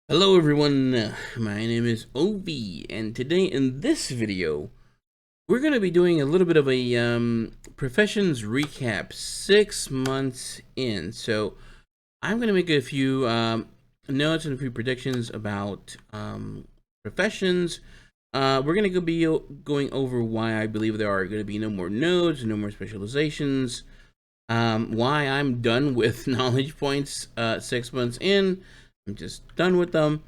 Hello everyone, my name is Ovi, and today in this video, we're going to be doing a little bit of a professions recap 6 months in. So I'm going to make a few notes and a few predictions about professions. We're going to be going over why I believe there are going to be no more nodes, no more specializations, why I'm done with knowledge points 6 months in. I'm just done with them.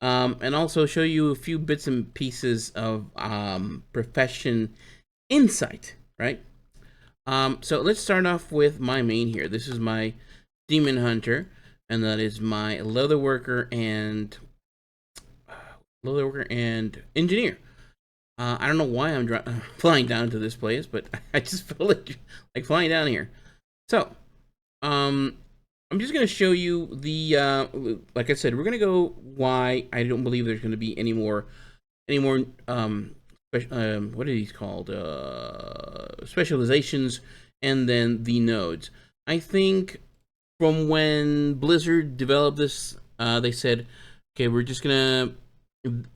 And also show you a few bits and pieces of profession insight, right? So let's start off with my main here. This is my demon hunter, and that is my leather worker and engineer. I don't know why I'm flying down to this place, but I just feel like flying down here. So, um, I'm just gonna show you the like I said, we're gonna go why I don't believe there's gonna be any more what are these called specializations, and then the nodes. I think from when Blizzard developed this, they said, okay, we're just gonna,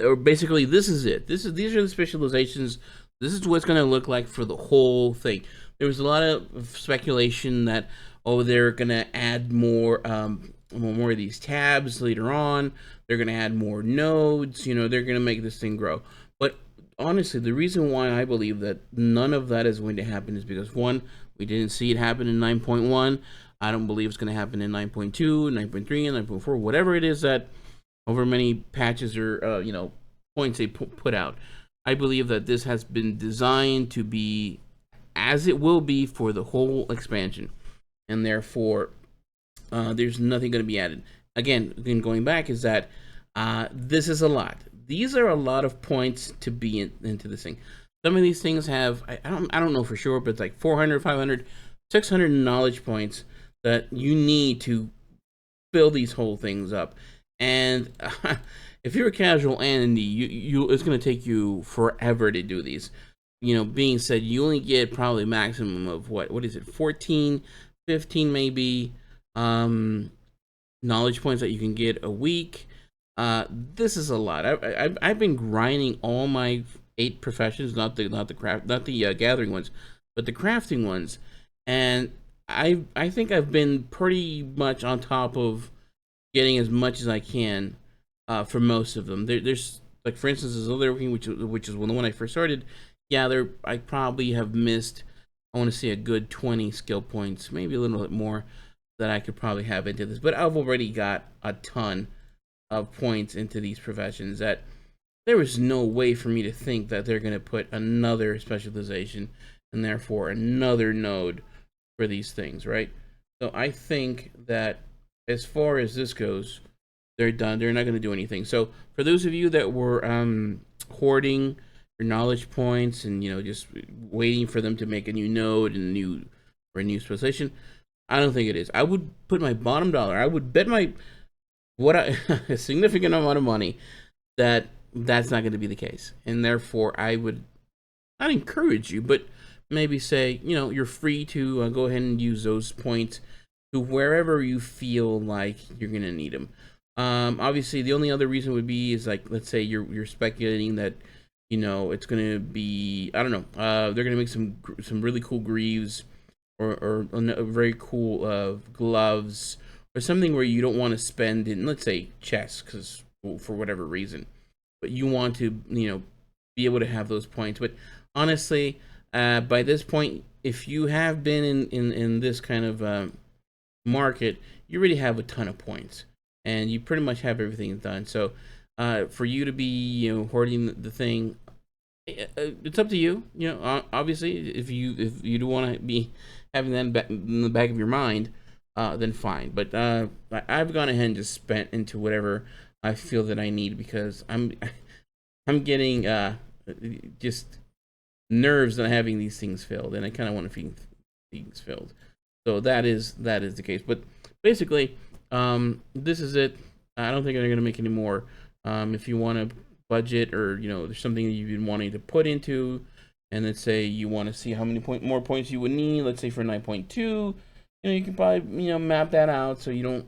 or basically this is it. These are the specializations. This is what's gonna look like for the whole thing. There was a lot of speculation that, oh, they're gonna add more of these tabs later on. They're gonna add more nodes. They're gonna make this thing grow. But honestly, the reason why I believe that none of that is going to happen is because, one, we didn't see it happen in 9.1. I don't believe it's going to happen in 9.2, 9.3, and 9.4, whatever it is that over many patches or points they put out. I believe that this has been designed to be as it will be for the whole expansion, and therefore there's nothing going to be added. Again, going back, is that this is a lot. These are a lot of points to be into this thing. Some of these things have, I don't know for sure, but it's like 400, 500, 600 knowledge points that you need to fill these whole things up. And if you're a casual Andy, it's going to take you forever to do these. Being said, you only get probably maximum of what is it, 14, 15 maybe knowledge points that you can get a week. This is a lot. I've been grinding all my 8 professions, not the gathering ones, but the crafting ones, and I think I've been pretty much on top of getting as much as I can for most of them. There's, like, for instance, this other working, which is the one I first started. Yeah, I probably have missed, I want to say, a good 20 skill points, maybe a little bit more, that I could probably have into this. But I've already got a ton of points into these professions that there was no way for me to think that they're going to put another specialization and therefore another node for these things, right? So I think that as far as this goes, they're done. They're not going to do anything. So for those of you that were hoarding your knowledge points and just waiting for them to make a new node and a new specialization, I don't think it is. I would put my bottom dollar. I would bet a significant amount of money that that's not going to be the case, and therefore I would not encourage you, but maybe say, you're free to go ahead and use those points to wherever you feel like you're going to need them. Obviously, the only other reason would be is, like, let's say you're speculating that it's going to be, I don't know, they're going to make some really cool greaves, or a very cool gloves, or something where you don't want to spend in, let's say, chests, because for whatever reason, but you want to be able to have those points. But honestly, by this point, if you have been in this kind of market, you already have a ton of points, and you pretty much have everything done. So for you to be hoarding the thing, it's up to you. Obviously, if you do want to be having that in the back of your mind, then fine. But I've gone ahead and just spent into whatever I feel that I need, because I'm getting just nerves on having these things filled, and I kind of want to feel things filled. So that is the case. But basically, this is it. I don't think they're gonna make any more. If you want to budget, or there's something that you've been wanting to put into, and let's say you want to see how many more points you would need. Let's say for 9.2, you can probably map that out, so you don't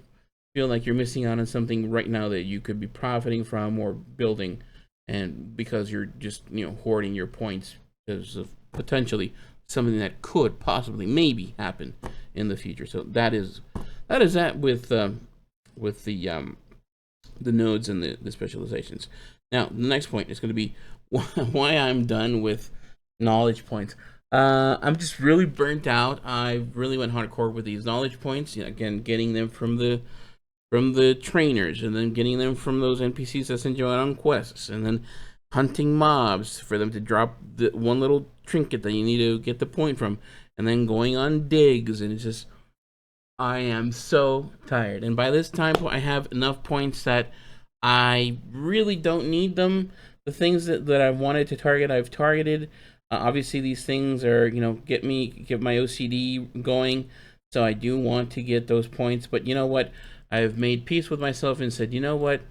feel like you're missing out on something right now that you could be profiting from or building, and because you're just hoarding your points because of potentially something that could possibly maybe happen in the future. So that with the nodes and the specializations. Now the next point is going to be why I'm done with knowledge points. I'm just really burnt out. I really went hardcore with these knowledge points. Again, getting them from the trainers, and then getting them from those NPCs that send you out on quests, and then hunting mobs for them to drop the one little trinket that you need to get the point from, and then going on digs, and it's just I am so tired. And by this time, I have enough points that I really don't need them. The things that I wanted to target, I've targeted. Obviously, these things are, get my OCD going. So I do want to get those points. But you know what? I've made peace with myself and said, you know what?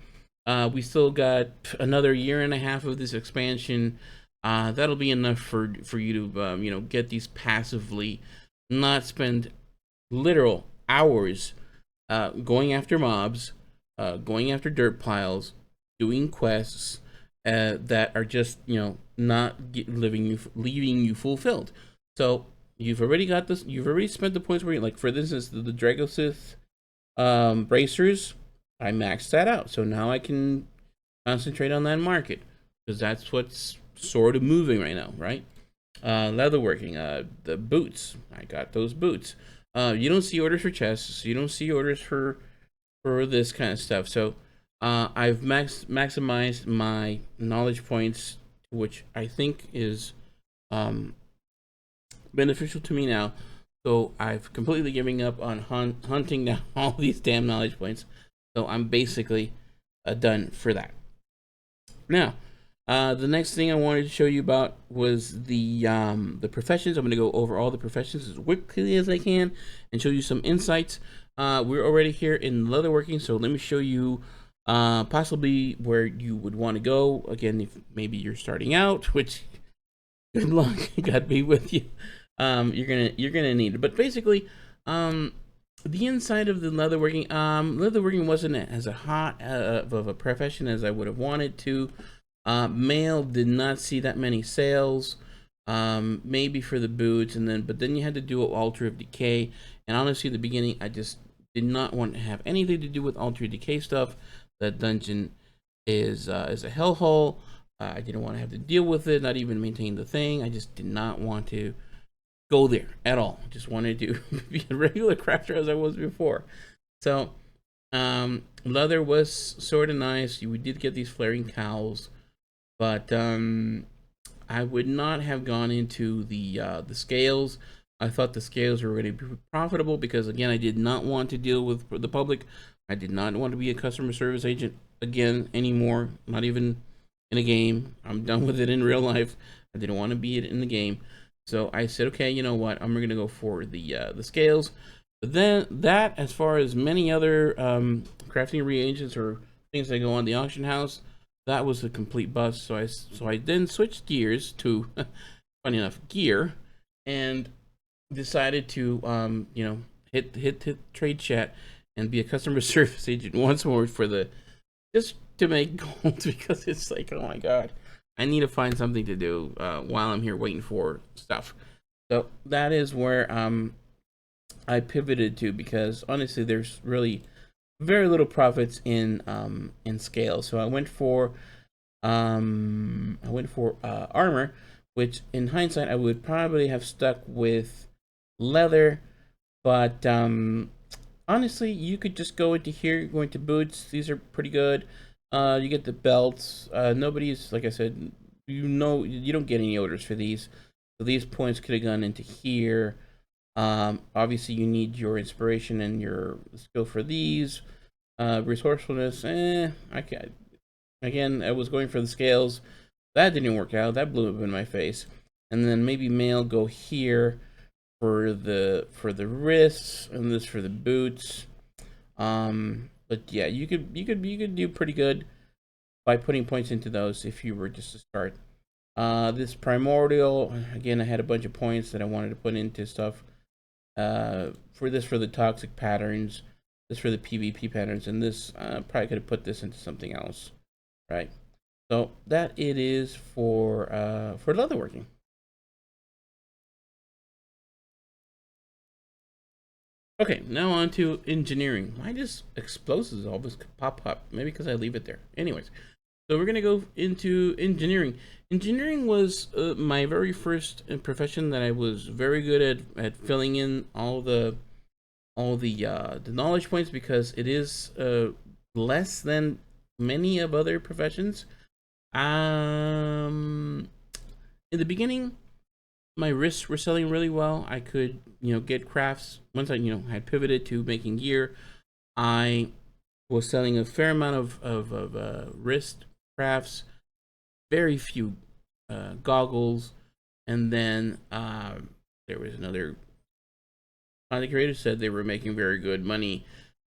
We still got another year and a half of this expansion. That'll be enough for you to, get these passively, not spend literal hours going after mobs, going after dirt piles, doing quests that are just not leaving you fulfilled. So you've already got this. You've already spent the points where like for instance the Dragosith bracers. I maxed that out, so now I can concentrate on that market because that's what's sort of moving right now, right? Leatherworking, the boots. I got those boots. You don't see orders for chests. You don't see orders for this kind of stuff. So I've maximized my knowledge points, which I think is beneficial to me now. So I've completely giving up on hunting down all these damn knowledge points. So I'm basically done for that. Now, the next thing I wanted to show you about was the professions. I'm going to go over all the professions as quickly as I can and show you some insights. We're already here in leatherworking, so let me show you possibly where you would want to go. Again, if maybe you're starting out, which good luck, God be with you. You're gonna need it. But basically, the inside of the leatherworking wasn't as a hot of a profession as I would have wanted to. Mail did not see that many sales, maybe for the boots, but then you had to do an Altar of Decay, and honestly, at the beginning, I just did not want to have anything to do with Altar of Decay stuff. That dungeon is a hellhole. I didn't want to have to deal with it, not even maintain the thing. I just did not want to go there at all. I just wanted to be a regular crafter as I was before. So, leather was sort of nice. We did get these flaring cowls. But I would not have gone into the scales. I thought the scales were going to be profitable because, again, I did not want to deal with the public. I did not want to be a customer service agent again anymore, not even in a game. I'm done with it in real life. I didn't want to be it in the game. So I said, okay, you know what? I'm going to go for the scales. But then that, as far as many other crafting reagents or things that go on the auction house, that was a complete bust. So I then switched gears to, funny enough, gear, and decided to hit trade chat and be a customer service agent once more for just to make gold, because it's like, oh my god, I need to find something to do while I'm here waiting for stuff. So that is where I pivoted to, because honestly there's really very little profits in scale. So I went for armor, which in hindsight I would probably have stuck with leather, but honestly you could just go into here, go into boots. These are pretty good. You get the belts. Nobody's, like I said, you don't get any orders for these, so these points could have gone into here. Obviously you need your inspiration and your skill for these. Resourcefulness, again, I was going for the scales. That didn't work out. That blew up in my face. And then maybe mail go here for the wrists, and this for the boots. But yeah, you could do pretty good by putting points into those if you were just to start. This primordial, again, I had a bunch of points that I wanted to put into stuff. For the toxic patterns, this for the PvP patterns, and this probably could have put this into something else, right? So that it is for leatherworking. Okay, now on to engineering. Why does explosives always pop up? Maybe because I leave it there. Anyways, so we're gonna go into engineering. Engineering was my very first profession that I was very good at filling in all the knowledge points, because it is less than many of other professions. In the beginning, my wrists were selling really well. I could, get crafts. Once I, had pivoted to making gear, I was selling a fair amount of wrist crafts, very few goggles, and then there was another content creator said they were making very good money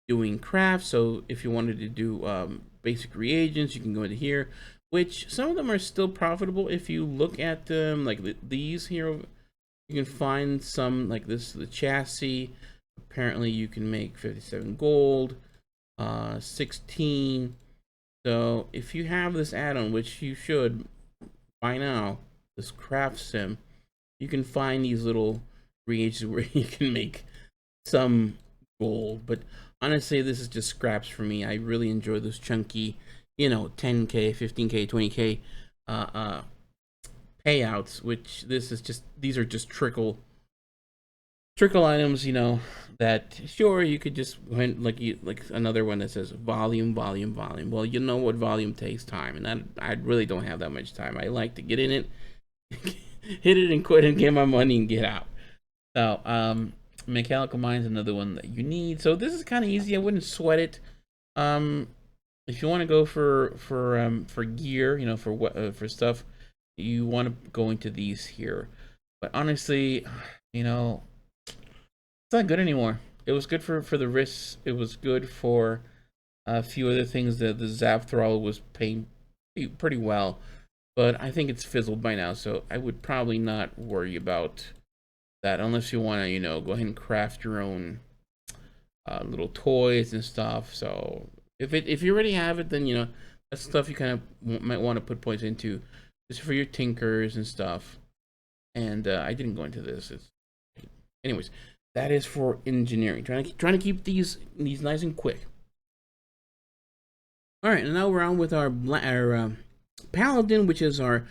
doing crafts. So if you wanted to do basic reagents, you can go into here, which some of them are still profitable. If you look at them, like these here, you can find some like this, the chassis. Apparently you can make 57 gold, 16. So if you have this add-on, which you should by now, this craft sim, you can find these little reagents where you can make some gold. But honestly, this is just scraps for me. I really enjoy those chunky, 10k, 15k, 20k payouts, which these are just trickle items, that sure you could just like another one that says volume, volume, volume. Well, you know what volume takes time, and I really don't have that much time. I like to get in it, hit it and quit and get my money and get out. So mechanical mine is another one that you need. So this is kind of easy. I wouldn't sweat it. If you want to go for gear, for what for stuff, you want to go into these here. But honestly, it's not good anymore. It was good for the wrists. It was good for a few other things. That the zap throttle was paying pretty well, but I think it's fizzled by now. So I would probably not worry about that unless you want to, go ahead and craft your own little toys and stuff. So if you already have it, then that's stuff you kind of might want to put points into, just for your tinkers and stuff. And I didn't go into this. Anyways, that is for engineering. Trying to keep these nice and quick. All right, and now we're on with our paladin, which is our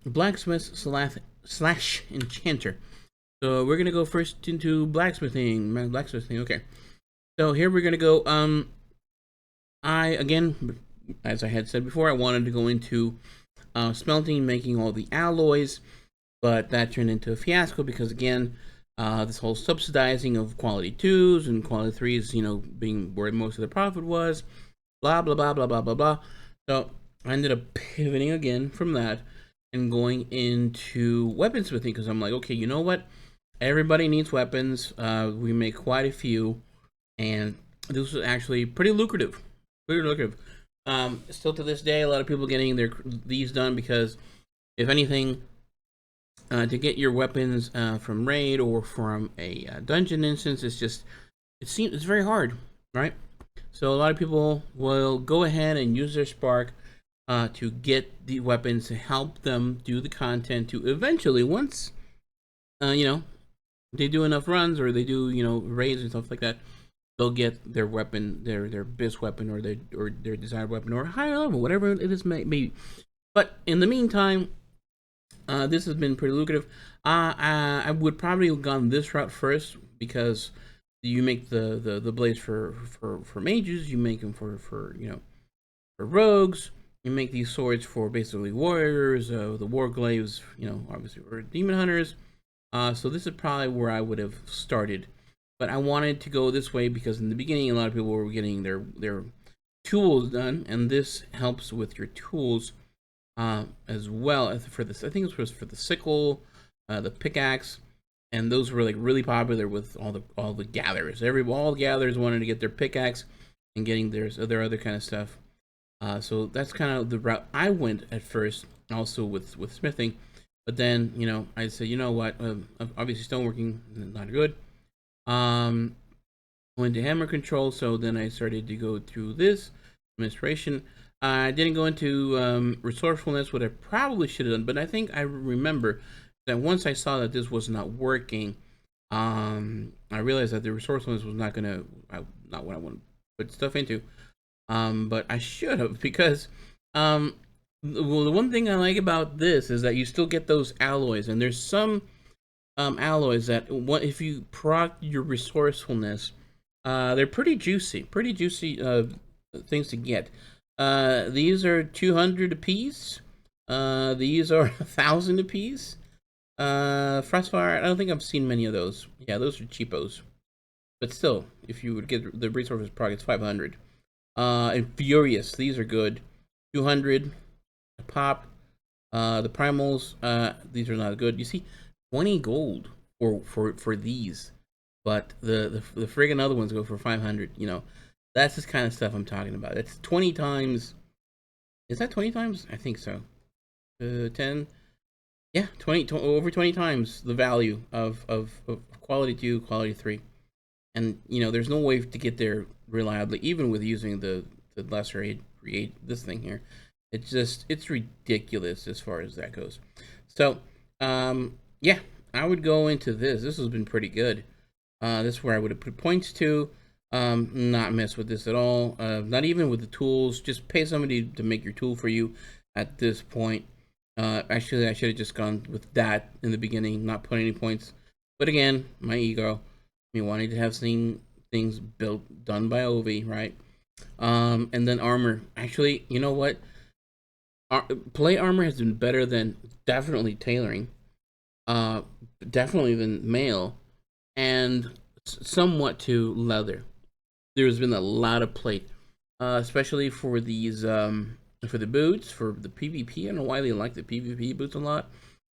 blacksmith slash enchanter. So we're gonna go first into blacksmithing. Okay. So here we're gonna go. Again, as I had said before, I wanted to go into smelting, making all the alloys, but that turned into a fiasco because again, this whole subsidizing of quality 2s and quality 3s, being where most of the profit was, blah blah blah blah blah blah blah. So I ended up pivoting again from that and going into weaponsmithing because I'm like, okay, you know what? Everybody needs weapons. We make quite a few, and this was actually pretty lucrative. Still to this day, a lot of people getting these done because, if anything, to get your weapons from raid or from a dungeon instance, it's very hard, right? So a lot of people will go ahead and use their spark to get the weapons to help them do the content to eventually, once they do enough runs or they do raids and stuff like that, they'll get their weapon, their bis weapon or their desired weapon or a higher level, whatever it is may be. But in the meantime, this has been pretty lucrative. I would probably have gone this route first because you make the blades for mages, you make them for rogues, you make these swords for basically warriors, the warglaives, obviously for demon hunters. So this is probably where I would have started, but I wanted to go this way because in the beginning a lot of people were getting their tools done, and this helps with your tools as well. For this, I think it was for the sickle, the pickaxe, and those were like really popular with all the gatherers. All the gatherers wanted to get their pickaxe and getting their other kind of stuff. So that's kind of the route I went at first, also with smithing. But then I said, you know what? Obviously stoneworking not good. went to hammer control, so then I started to go through this administration. I didn't go into resourcefulness, what I probably should have done, but I think I remember that once I saw that this was not working, I realized that the resourcefulness was not gonna, not what I want to put stuff into. But I should have, because well, the one thing I like about this is that you still get those alloys, and there's some alloys that if you proc your resourcefulness, they're pretty juicy things to get. These are 200 apiece. These are 1,000 apiece. Frostfire, I don't think I've seen many of those. Yeah, those are cheapos. But still, if you would get the resources proc, it's 500. And Furious, these are good. 200 a pop. The primals, these are not good. You see, 20 gold for these, but the friggin' other ones go for 500. You know, that's this kind of stuff I'm talking about. It's 20 times. Is that 20 times? I think so. 10. Yeah, 20 over 20 times the value of quality 2, quality 3. And you know, there's no way to get there reliably, even with using the lesser aid create this thing here. It's ridiculous as far as that goes. So yeah, I would go into this. This has been pretty good. This is where I would have put points to. Not mess with this at all. Not even with the tools. Just pay somebody to make your tool for you at this point. Actually, I should have just gone with that in the beginning, not put any points. But again, my ego, me wanting to have seen things done by Ovi, right? And then armor. Actually, you know what? Play armor has been better than definitely tailoring, definitely than mail, and somewhat to leather. There's been a lot of plate, especially for these for the boots, for the PvP. I don't know why they like the PvP boots a lot.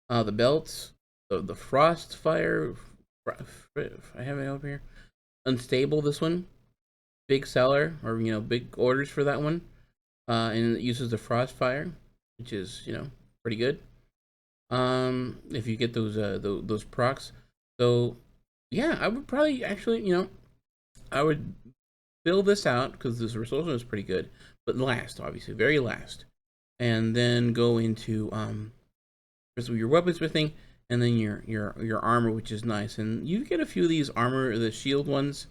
The belts, the frost fire. I have it up here. Unstable. This one, big seller, or you know, big orders for that one. And it uses the frost fire, which is, you know, pretty good. If you get those procs. So yeah, I would probably actually, you know, I would build this out because this resource is pretty good, but last, obviously, very last, and then go into first of all, your weaponsmithing, and then your armor, which is nice, and you get a few of these armor, the shield ones,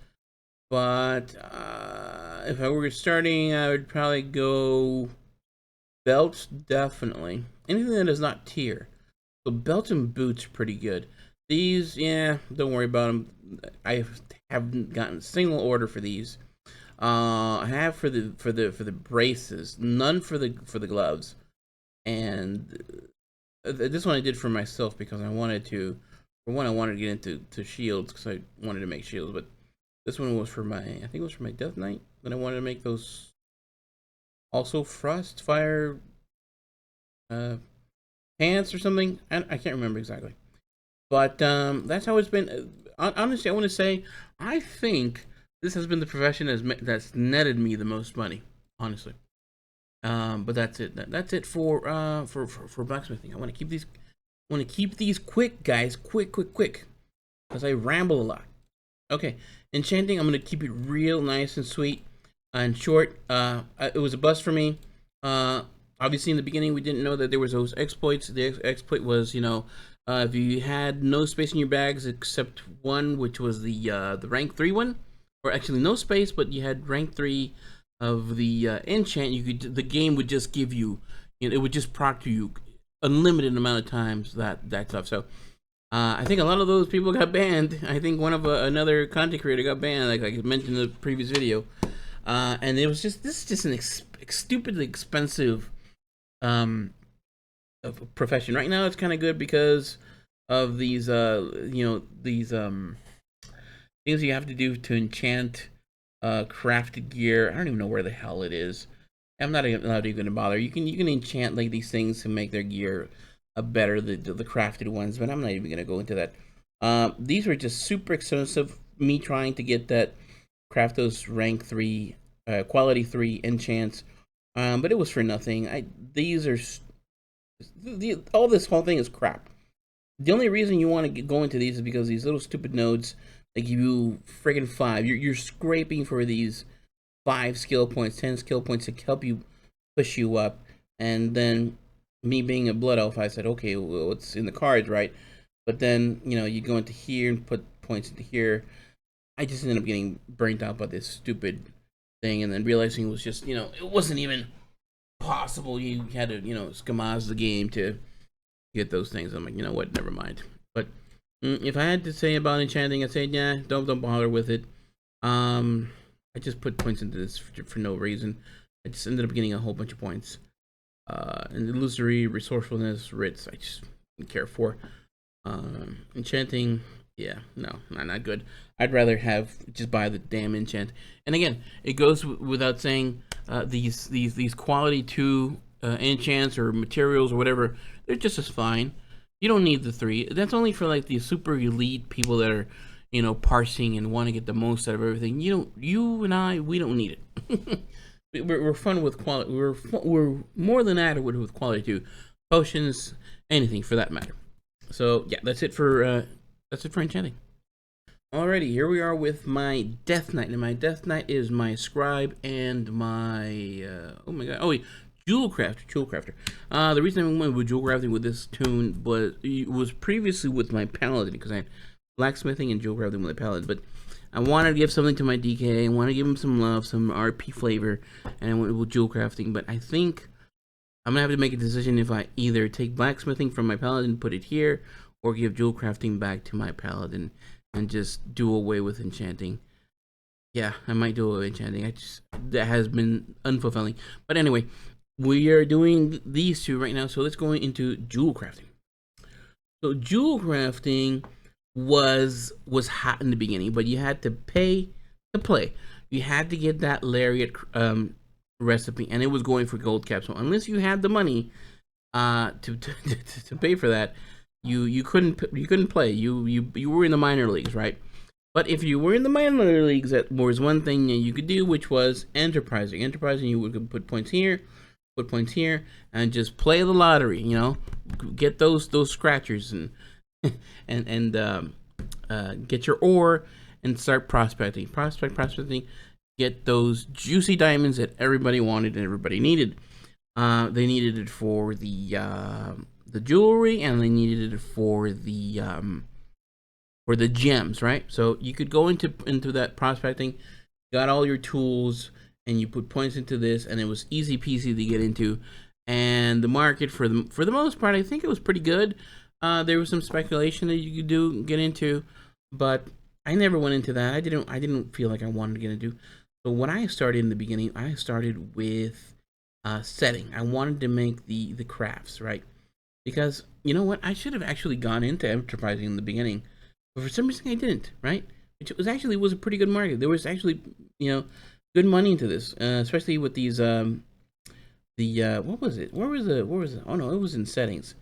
but if I were starting, I would probably go belts, definitely. Anything that is not tier. So belts and boots are pretty good. These, yeah, don't worry about them. I haven't gotten a single order for these. I have for the braces, none for the gloves, and this one I did for myself because I wanted to. For one, I wanted to get into shields because I wanted to make shields, but this one was for my, I think it was for my Death Knight, that I wanted to make those. Also, Frost Fire pants or something. I can't remember exactly, but that's how it's been. Honestly, I want to say I think this has been the profession that's netted me the most money. Honestly, but that's it. That's it for blacksmithing. I want to keep these. Quick, guys. Quick, because I ramble a lot. Okay, enchanting. I'm gonna keep it real nice and sweet and short. It was a bust for me. Obviously, in the beginning, we didn't know that there was those exploits. The exploit was, you know, if you had no space in your bags except one, which was the rank 3 one, or actually no space, but you had rank 3 of the enchant. The game would just give you, you know, it would just proctor you unlimited amount of times that stuff. So I think a lot of those people got banned. I think one of another content creator got banned, like I mentioned in the previous video. And it was just, this is just an stupidly expensive profession. Right now it's kind of good because of these you know, these things you have to do to enchant crafted gear. I don't even know where the hell it is. I'm not even going to bother. You can enchant like these things to make their gear better, the crafted ones, but I'm not even going to go into that. These were just super expensive. Me trying to get that, craft those rank 3 quality 3 enchants, but it was for nothing. These are all this whole thing is crap. The only reason you want to go into these is because these little stupid nodes They give you friggin' 5. You're scraping for these 5 skill points, 10 skill points to help you push you up. And then me being a blood elf, I said, okay, well, it's in the cards, right? But then, you go into here and put points into here. I just ended up getting burnt out by this stupid thing, and then realizing it was just, it wasn't even possible. You had to, schematize the game to get those things. I'm like, you know what? Never mind. But if I had to say about enchanting, I'd say, yeah, don't bother with it. I just put points into this for no reason. I just ended up getting a whole bunch of points. And illusory, resourcefulness, writs, I just didn't care for. Enchanting, yeah, no, not good. I'd rather have just buy the damn enchant. And again, it goes without saying, these quality 2 enchants or materials or whatever, they're just as fine. You don't need the 3. That's only for like the super elite people that are, parsing and want to get the most out of everything. You and I, we don't need it. we're fun with quality. We're more than adequate with quality 2 potions, anything for that matter. So yeah, that's it for enchanting. Alrighty, here we are with my Death Knight, and my Death Knight is my Scribe and my oh my god, Jewel Crafter. The reason I went with Jewel Crafting with this tune was previously with my Paladin, because I had blacksmithing and Jewel Crafting with my Paladin, but I wanted to give something to my DK. I want to give him some love, some RP flavor, and I went with Jewel Crafting. But I think I'm gonna have to make a decision if I either take blacksmithing from my Paladin, put it here, or give Jewel Crafting back to my Paladin and just do away with enchanting. Yeah, I might do away with enchanting. That has been unfulfilling. But anyway, we are doing these 2 right now, so let's go into Jewel Crafting. So Jewel Crafting was hot in the beginning, but you had to pay to play. You had to get that lariat recipe, and it was going for gold cap. So unless you had the money to pay for that, you couldn't play. You were in the minor leagues, right? But if you were in the minor leagues, that was one thing that you could do, which was enterprising. Enterprising, you would put points here, and just play the lottery. Get those scratchers and get your ore and start prospecting. Prospecting. Get those juicy diamonds that everybody wanted and everybody needed. They needed it for the jewelry, and they needed it for the gems, right? So you could go into that prospecting, got all your tools, and you put points into this, and it was easy peasy to get into. And the market for the most part, I think it was pretty good. There was some speculation that you could get into, but I never went into that. I didn't feel like I wanted to get into. So what I started in the beginning, I started with setting. I wanted to make the crafts, right? Because you know what, I should have actually gone into enterprising in the beginning, but for some reason I didn't, right? Which was a pretty good market. There was actually good money into this, especially with these what was it? Where was it? Oh no, it was in settings.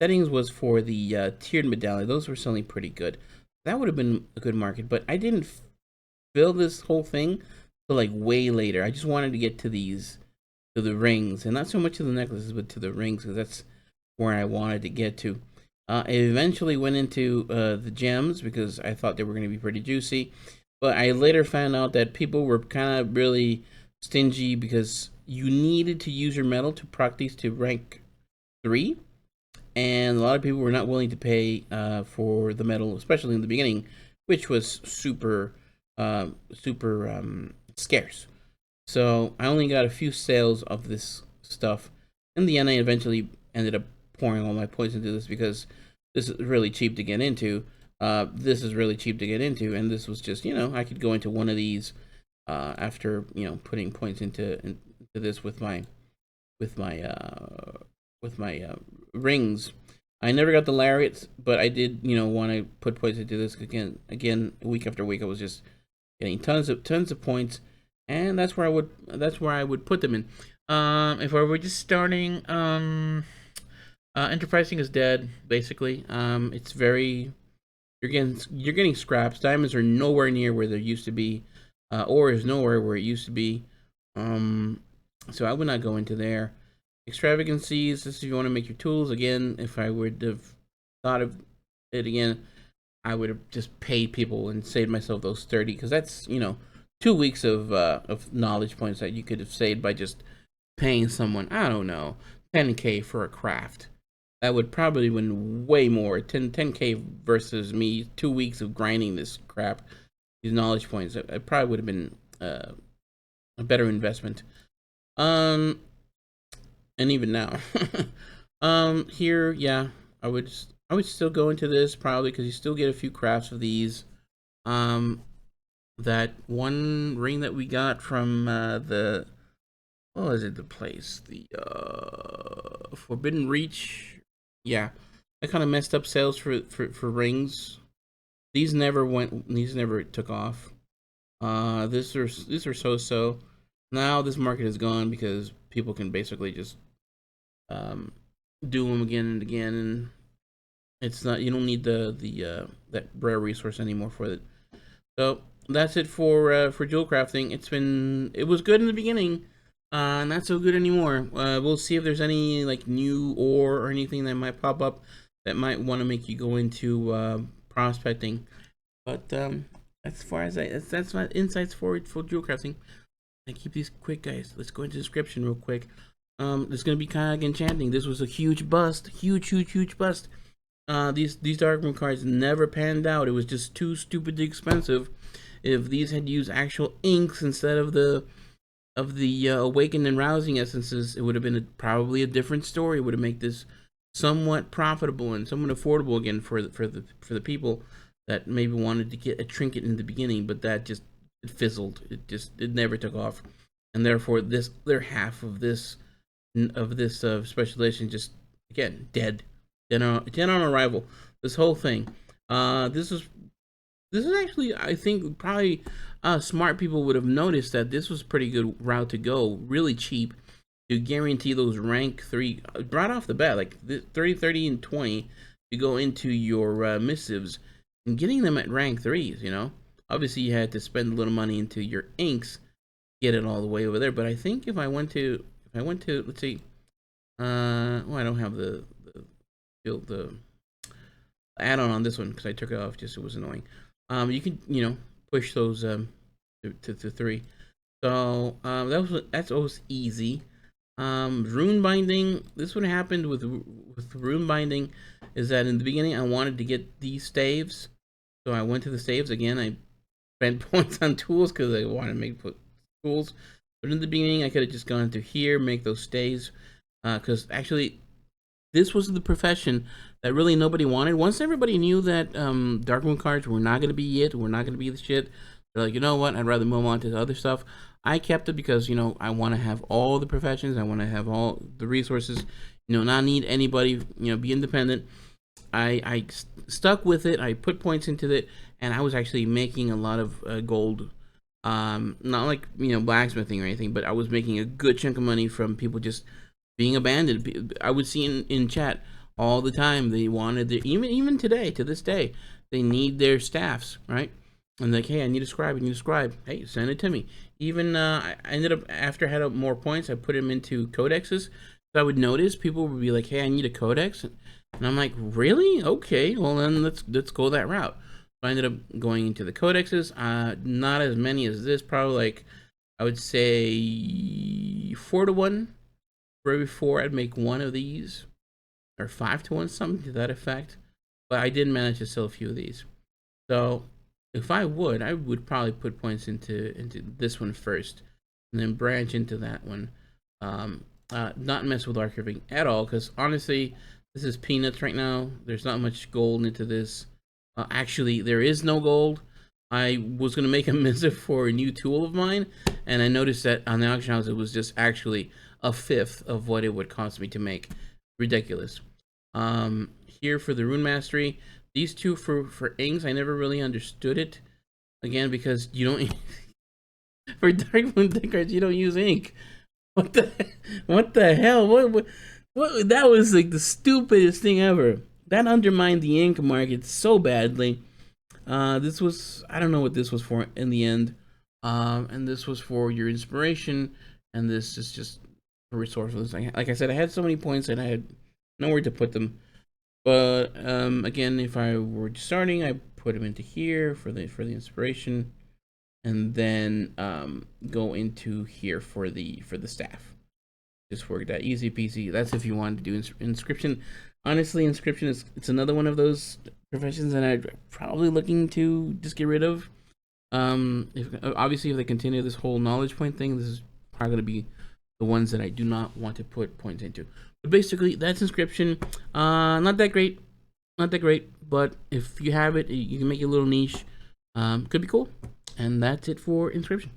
Settings was for the tiered medallion. Those were selling pretty good. That would have been a good market, but I didn't fill this whole thing till like way later. I just wanted to get to the rings, and not so much to the necklaces, but to the rings, because that's where I wanted to get to. I eventually went into the gems because I thought they were going to be pretty juicy, but I later found out that people were kind of really stingy because you needed to use your metal to proc these to rank 3, and a lot of people were not willing to pay for the metal, especially in the beginning, which was super scarce. So I only got a few sales of this stuff. In the end, I eventually ended up pouring all my points into this because this is really cheap to get into. This is really cheap to get into, and this was just, I could go into one of these after putting points into this with my rings. I never got the lariats, but I did want to put points into this again week after week. I was just getting tons of points, and that's where I would put them in. If I were just starting, enterprising is dead basically. It's very you're getting scraps. Diamonds are nowhere near where they used to be. Ore is nowhere where it used to be. So I would not go into there. Extravagancies, this is if you want to make your tools. Again, if I would have thought of it again, I would have just paid people and saved myself those 30, because that's 2 weeks of knowledge points that you could have saved by just paying someone, I don't know, 10K for a craft. That would probably win way more. 10K versus me 2 weeks of grinding this crap, these knowledge points. It probably would have been a better investment. And even now, here, yeah, I would still go into this probably because you still get a few crafts of these. Um, that one ring that we got from the what was it? The place, the Forbidden Reach. Yeah, I kind of messed up sales for rings. These never went. These never took off. These are so. Now this market is gone because people can basically just um, do them again and again, and it's not, you don't need the that rare resource anymore for it. So that's it for jewel crafting. It was good in the beginning, not so good anymore. We'll see if there's any like new ore or anything that might pop up that might want to make you go into prospecting. But as far as that's my insights for jewel crafting. I keep these quick, guys. Let's go into the description real quick. It's gonna be kind of like enchanting. This was a huge bust, huge bust. These darkroom cards never panned out. It was just too stupidly expensive. If these had used actual inks instead of the awakened and rousing essences, it would have been probably a different story. It would have made this somewhat profitable and somewhat affordable again for the people that maybe wanted to get a trinket in the beginning, but that just it fizzled. It never took off, and therefore their half of this special edition just again dead. Dead on arrival. This whole thing. This is actually, I think, probably smart people would have noticed that this was a pretty good route to go. Really cheap to guarantee those rank 3 right off the bat, like 30, 30, and 20 to go into your missives and getting them at rank 3s. Obviously you had to spend a little money into your inks, get it all the way over there. But I think if I went to let's see, well, I don't have the add-on on this one because I took it off, just it was annoying. You can push those to 3. So that's always easy. Rune binding. This what happened with rune binding is that in the beginning I wanted to get these staves, so I went to the staves again. I spent points on tools because I wanted to make tools, but in the beginning I could have just gone to here, make those staves, because actually this was the profession that really nobody wanted. Once everybody knew that Darkroom cards were not going to be it, were not going to be the shit, they're like, you know what, I'd rather move on to other stuff. I kept it because, I want to have all the professions. I want to have all the resources, not need anybody, be independent. I stuck with it. I put points into it, and I was actually making a lot of gold. Not like, blacksmithing or anything, but I was making a good chunk of money from people just being abandoned. I would see in chat all the time they wanted their, even today, to this day, they need their staffs, right? And like, hey, I need a scribe. Hey, send it to me. Even I ended up, after I had up more points, I put them into codexes. So I would notice people would be like, hey, I need a codex, and I'm like, really? Okay, well then let's go that route. So I ended up going into the codexes. Not as many as this, probably like I would say 4-to-1. For every 4, I'd make one of these, or 5-to-1, something to that effect. But I did manage to sell a few of these. So if I would probably put points into this one first, and then branch into that one. Not mess with archiving at all, because honestly, this is peanuts right now. There's not much gold into this. Actually, there is no gold. I was gonna make a missive for a new tool of mine, and I noticed that on the auction house it was just actually a fifth of what it would cost me to make. Ridiculous. Here for the rune mastery, these two for inks, I never really understood it. Again, because you don't for Darkmoon cards you don't use ink. What the hell? What that was like the stupidest thing ever. That undermined the ink market so badly. This was, I don't know what this was for in the end. And this was for your inspiration, and this is just for resourcefulness. Like I said, I had so many points and I had nowhere to put them. But again, if I were starting, I put them into here for the inspiration, and then go into here for the staff. Just work that easy peasy. That's if you want to do inscription. Honestly, inscription it's another one of those professions that I'm probably looking to just get rid of. If they continue this whole knowledge point thing, this is probably going to be the ones that I do not want to put points into. But basically, that's inscription. Not that great, but if you have it, you can make a little niche. Could be cool. And that's it for inscription.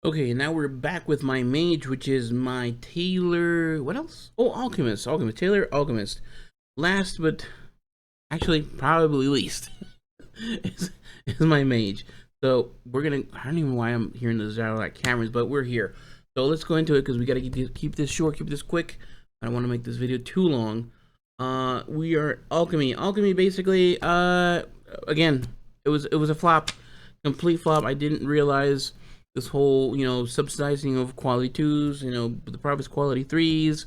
Okay, now we're back with my mage, which is my tailor. What else? Oh, alchemist, tailor, alchemist. Last, but actually probably least, is my mage. So we're gonna. I don't even know why I'm hearing the Dragonflight cameras, but we're here. So let's go into it because we gotta keep this short, keep this quick. I don't want to make this video too long. We are alchemy. Alchemy basically. Again, it was a flop, complete flop. I didn't realize this whole, subsidizing of quality 2s, the profits quality 3s.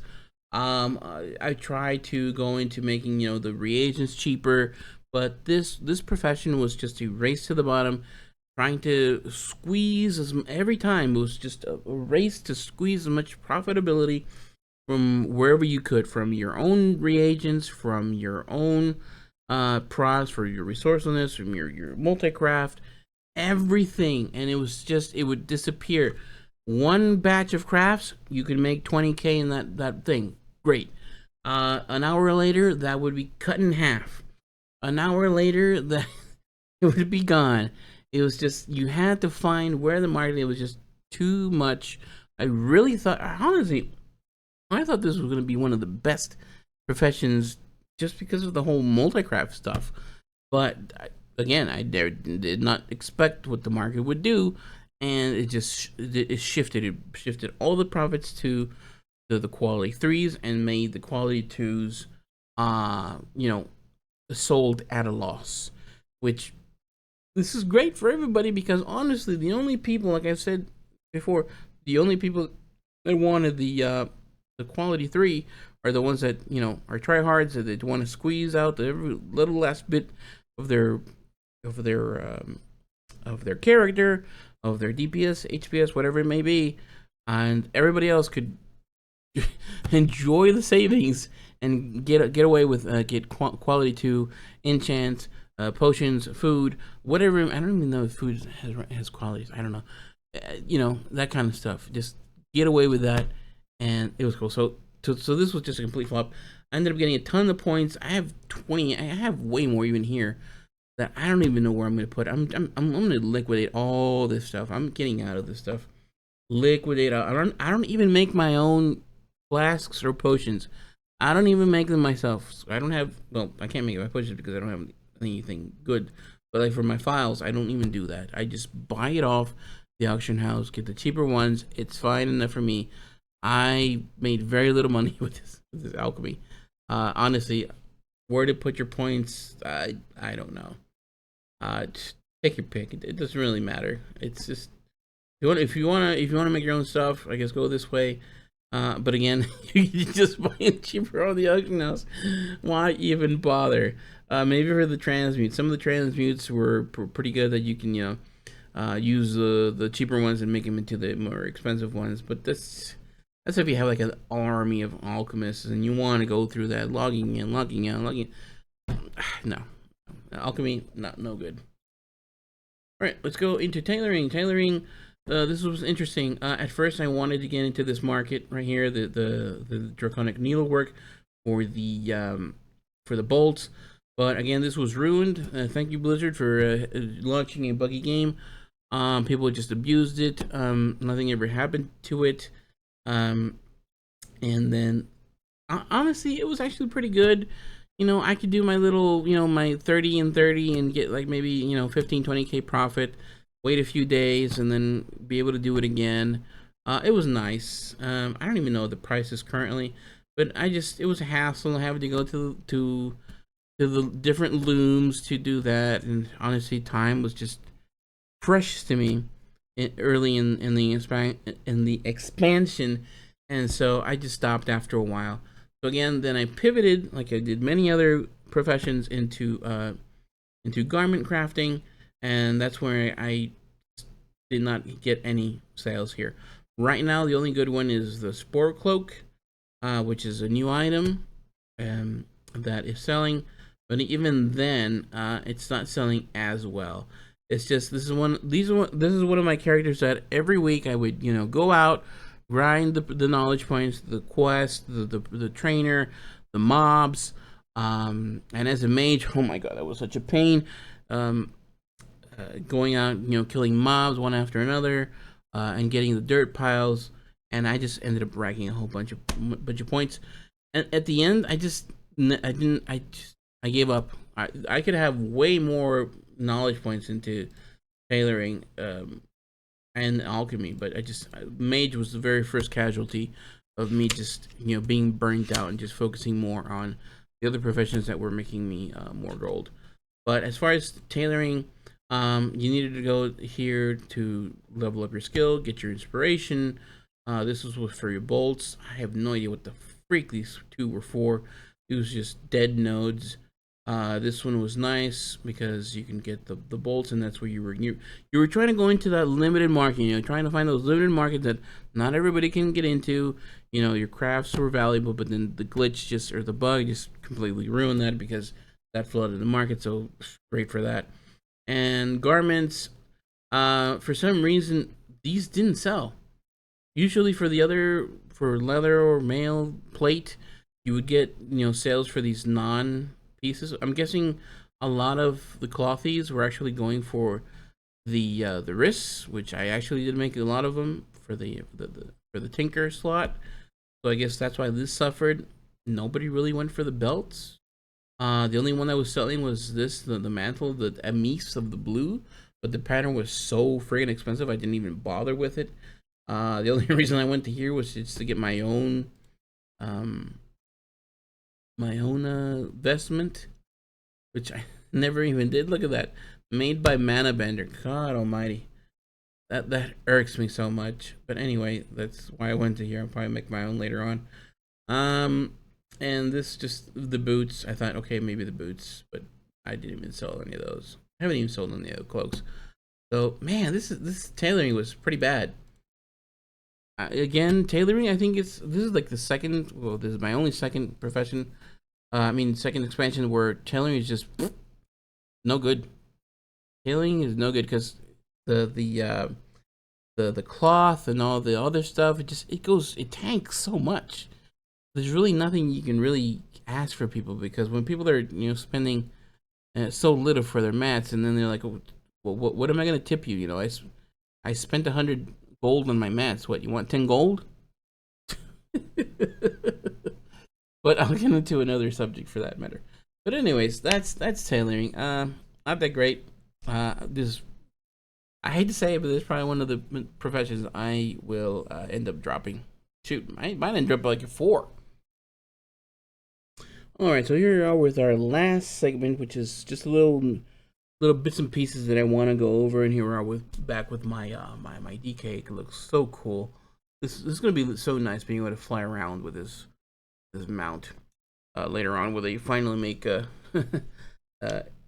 I tried to go into making, the reagents cheaper, but this profession was just a race to the bottom, trying to squeeze every time. It was just a race to squeeze as much profitability from wherever you could, from your own reagents, from your own prods for your resourcefulness, from your multi-craft, everything. And it would disappear. One batch of crafts, you could make 20k in that thing. Great. An hour later, that would be cut in half. An hour later, that it would be gone. It was just, you had to find where the market. It was just too much. I really thought, honestly, I thought this was going to be one of the best professions just because of the whole multi-craft stuff. But again, I did not expect what the market would do, and it shifted all the profits to the quality 3s and made the quality 2s sold at a loss. Which, this is great for everybody, because honestly, the only people, like I said before, the only people that wanted the quality 3 are the ones that are tryhards, that they want to squeeze out every little last bit of their character, of their DPS, HPS, whatever it may be, and everybody else could enjoy the savings and get away with get quality 2 enchants, potions, food, whatever. I don't even know if food has qualities. I don't know, that kind of stuff. Just get away with that, and it was cool. So this was just a complete flop. I ended up getting a ton of points. I have 20. I have way more even here that I don't even know where I'm gonna put. I'm gonna liquidate all this stuff. I'm getting out of this stuff. Liquidate out. I don't even make my own flasks or potions. I don't even make them myself. So I don't have. Well, I can't make my potions because I don't have anything good. But like for my files, I don't even do that. I just buy it off the auction house, get the cheaper ones. It's fine enough for me. I made very little money with this alchemy. Honestly, where to put your points, I don't know. Take your pick. It doesn't really matter. It's just, if you wanna make your own stuff, I guess go this way. But again, you just buy it cheaper on the auction house. Why even bother? Maybe for the transmutes. Some of the transmutes were pretty good, that you can use the cheaper ones and make them into the more expensive ones. But that's if you have like an army of alchemists and you want to go through that logging in. No, alchemy, no good. All right, let's go into tailoring. This was interesting. At first, I wanted to get into this market right here, the draconic needlework for the bolts, but again, this was ruined. Thank you, Blizzard, for launching a buggy game. People just abused it. Nothing ever happened to it. And then honestly, it was actually pretty good. I could do my little, my 30 and 30 and get like maybe 15-20k profit, wait a few days, and then be able to do it again. It was nice. I don't even know the prices currently, but it was a hassle having to go to the different looms to do that. And honestly, time was just precious to me early in the expansion, and so I just stopped after a while. So again, then I pivoted, like I did many other professions into garment crafting, and that's where I did not get any sales here. Right now, the only good one is the sport cloak, which is a new item that is selling. But even then, it's not selling as well. It's just this is one of my characters that every week I would go out, grind the knowledge points, the quest, the trainer, the mobs, and as a mage, oh my god, that was such a pain. Going out, killing mobs one after another, and getting the dirt piles, and I just ended up racking a whole bunch of points. And at the end, I gave up. I could have way more knowledge points into tailoring and alchemy, but mage was the very first casualty of me just being burnt out and just focusing more on the other professions that were making me more gold. But as far as tailoring, you needed to go here to level up your skill, get your inspiration. This was for your bolts. I have no idea what the freak these two were for. It was just dead nodes. This one was nice because you can get the bolts, and that's where you were trying to go into that limited market. Trying to find those limited markets that not everybody can get into. Your crafts were valuable, but then the glitch or the bug just completely ruined that because that flooded the market. So great for that. And garments, for some reason, these didn't sell. Usually for leather or mail plate, you would get sales for these non pieces. I'm guessing a lot of the clothies were actually going for the wrists, which I actually did make a lot of them for the tinker slot. So I guess that's why this suffered. Nobody really went for the belts. The only one that was selling was the mantle, the Amis of the blue, but the pattern was so friggin' expensive I didn't even bother with it. The only reason I went to here was just to get my own vestment, which I never even did. Look at that, made by Mana Bender. God Almighty, that irks me so much. But anyway, that's why I went to here. I'll probably make my own later on. And this just the boots. I thought, okay, maybe the boots, but I didn't even sell any of those. I haven't even sold any of the cloaks. So man, this tailoring was pretty bad. Again, tailoring. I think this is like the second. Well, this is my only second profession. Second expansion where tailoring is just no good. Tailoring is no good because the cloth and all the other stuff. It tanks so much. There's really nothing you can really ask for people, because when people are spending so little for their mats, and then they're like, oh, well, what am I gonna tip you? I spent 100 gold on my mats. What, you want 10 gold? But I'll get into another subject for that matter. But anyways, that's tailoring. Not that great. This, I hate to say it, but this is probably one of the professions I will end up dropping. Shoot, I might end up like a 4. All right, so here we are with our last segment, which is just a little bits and pieces that I want to go over. And here we are back with my my DK. It looks so cool. This is gonna be so nice being able to fly around with this mount later on, where they finally make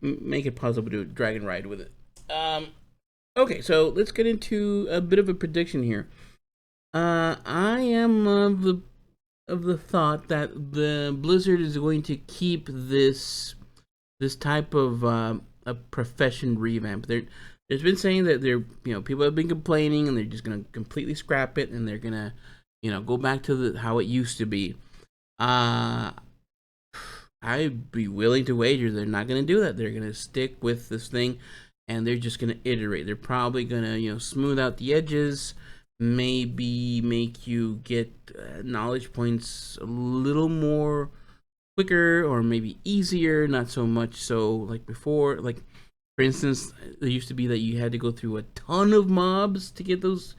make it possible to do a dragon ride with it. Okay, so let's get into a bit of a prediction here. I am of the thought that the Blizzard is going to keep this type of a profession revamp. There's been saying that people have been complaining, and they're just gonna completely scrap it, and they're gonna go back to how it used to be. I'd be willing to wager they're not gonna do that. They're gonna stick with this thing, and they're just gonna iterate. They're probably gonna smooth out the edges, maybe make you get knowledge points a little more quicker, or maybe easier, not so much so like before. Like, for instance, there used to be that you had to go through a ton of mobs to get those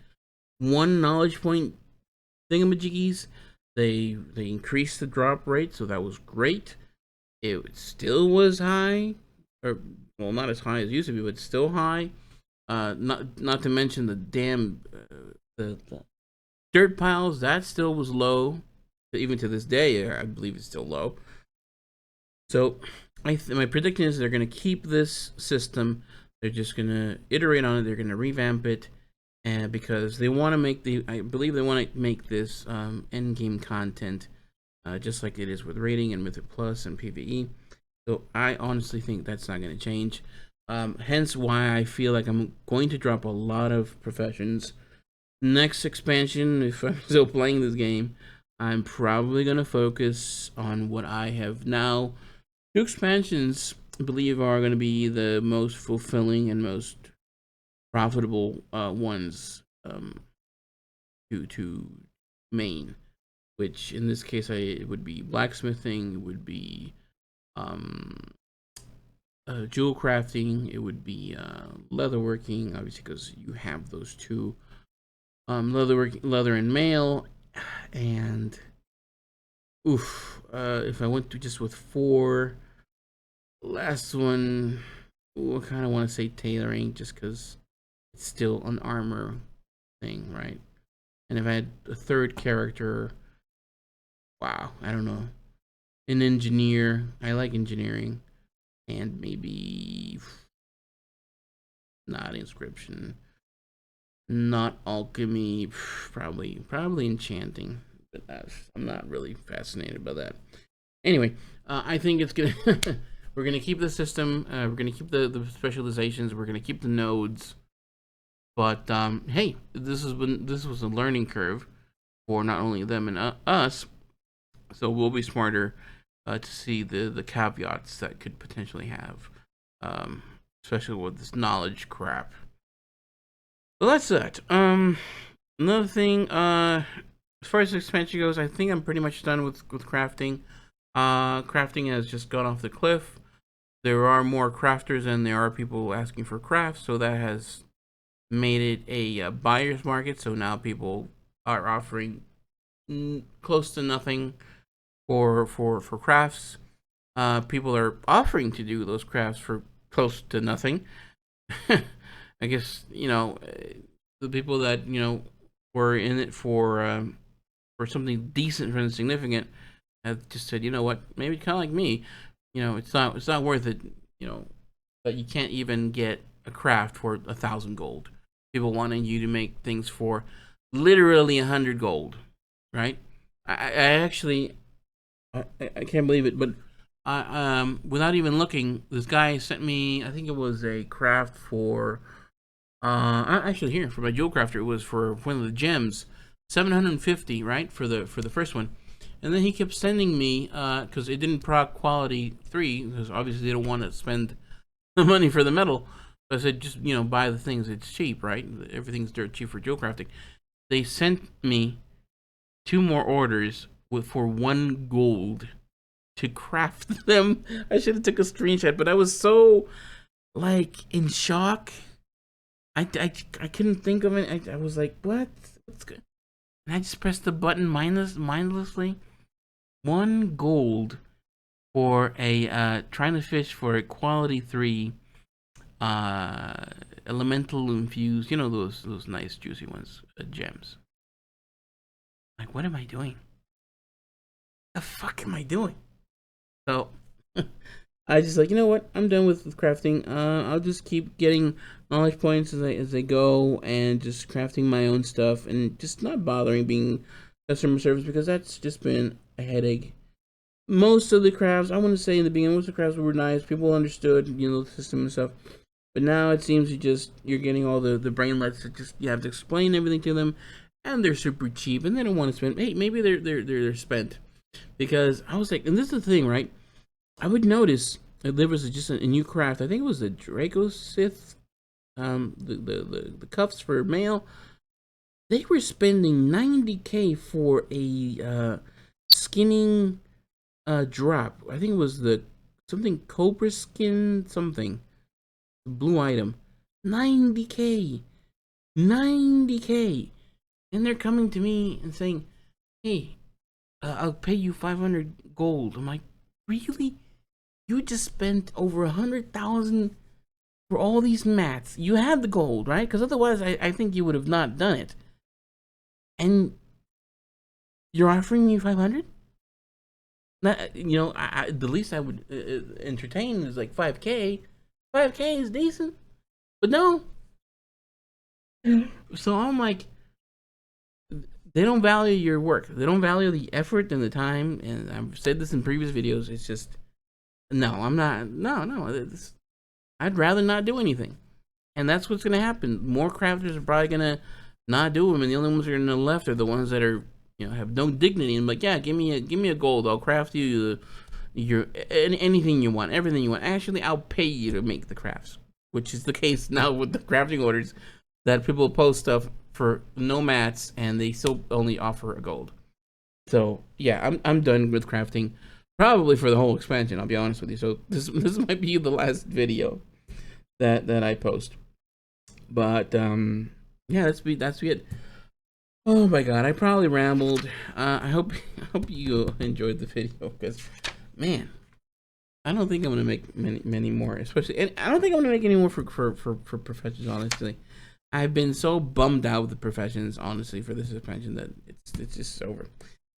one knowledge point thingamajiggies. They increased the drop rate, so that was great. It still was high, or well, not as high as it used to be, but still high. Not to mention the damn the dirt piles, that still was low. Even to this day, I believe it's still low. So my prediction is they're going to keep this system. They're just going to iterate on it. They're going to revamp it, and because they want to make I believe they want to make this end game content, just like it is with rating and Mythic Plus and PVE. So I honestly think that's not going to change. Hence why I feel like I'm going to drop a lot of professions. Next expansion, if I'm still playing this game, I'm probably going to focus on what I have now. 2 expansions, I believe, are going to be the most fulfilling and most profitable ones to main. Which in this case, it would be blacksmithing, it would be jewel crafting, it would be leatherworking, obviously because you have those 2, leather and mail, and if I went to just with 4, last one, I kind of want to say tailoring, just because it's still an armor thing, right? And if I had a 3rd character, wow, I don't know, an engineer. I like engineering, and maybe not inscription, not alchemy, probably enchanting. But I'm not really fascinated by that. Anyway, I think it's gonna we're gonna keep the system. We're gonna keep the specializations. We're gonna keep the nodes. But hey, this was a learning curve for not only them and us. So we'll be smarter to see the caveats that could potentially have, especially with this knowledge crap. So that's that. Another thing, as far as expansion goes, I think I'm pretty much done with crafting. Crafting has just gone off the cliff. There are more crafters than there are people asking for crafts, so that has made it a buyer's market. So now people are offering close to nothing for crafts. People are offering to do those crafts for close to nothing. I guess, the people that, were in it for something decent and significant have just said, you know what, maybe kind of like me, it's not worth it, that you can't even get a craft for 1,000 gold. People wanting you to make things for literally 100 gold, right? I actually, I can't believe it, but without even looking, this guy sent me, I think it was a craft for, actually here for my jewel crafter, it was for one of the gems, 750, right, for the first one, and then he kept sending me, because it didn't proc quality 3, because obviously they don't want to spend the money for the metal. So I said, just buy the things. It's cheap, right? Everything's dirt cheap for jewel crafting. They sent me 2 more orders for 1 gold to craft them. I should have took a screenshot, but I was so in shock. I couldn't think of it. I was like, what? What's good? And I just pressed the button mindlessly. 1 gold for a trying to fish for a quality 3 elemental infused, those nice juicy ones, gems. Like, what am I doing? The fuck am I doing? So I just you know what? I'm done with crafting. I'll just keep getting knowledge points as I go, and just crafting my own stuff, and just not bothering being customer service, because that's just been a headache. Most of the crafts, I want to say in the beginning, most of the crafts were nice. People understood, the system and stuff. But now it seems you're getting all the brainlets that just, you have to explain everything to them, and they're super cheap, and they don't want to spend. Hey, maybe they're spent, because I was like, and this is the thing, right? I would notice that there was just a new craft. I think it was the Draco Sith, the cuffs for male. They were spending 90k for a skinning drop. I think it was something cobra skin something. Blue item, 90k, 90k, and they're coming to me and saying, hey, I'll pay you 500 gold. I'm like, really? You just spent over 100,000 for all these mats. You had the gold, right? Because otherwise I think you would have not done it. And you're offering me 500? Not, the least I would entertain is like 5K. 5K is decent, but no. So I'm like, they don't value your work. They don't value the effort and the time. And I've said this in previous videos. It's just, no, I'm not. No. I'd rather not do anything. And that's what's going to happen. More crafters are probably going to not do them. And the only ones that are in the left are the ones that are, have no dignity. And like, yeah, give me a gold. I'll craft you anything you want, everything you want. Actually, I'll pay you to make the crafts, which is the case now with the crafting orders, that people post stuff for no mats and they still only offer a gold. So yeah, I'm done with crafting, probably for the whole expansion. I'll be honest with you. So this might be the last video that I post. But yeah, that's it. Oh my god, I probably rambled. I hope you enjoyed the video, because man, I don't think I'm gonna make many more. Especially, and I don't think I'm gonna make any more for professions. Honestly, I've been so bummed out with the professions, honestly, for this expansion, that it's just over.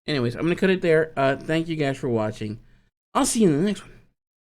Anyways, I'm gonna cut it there. Thank you guys for watching. I'll see you in the next one.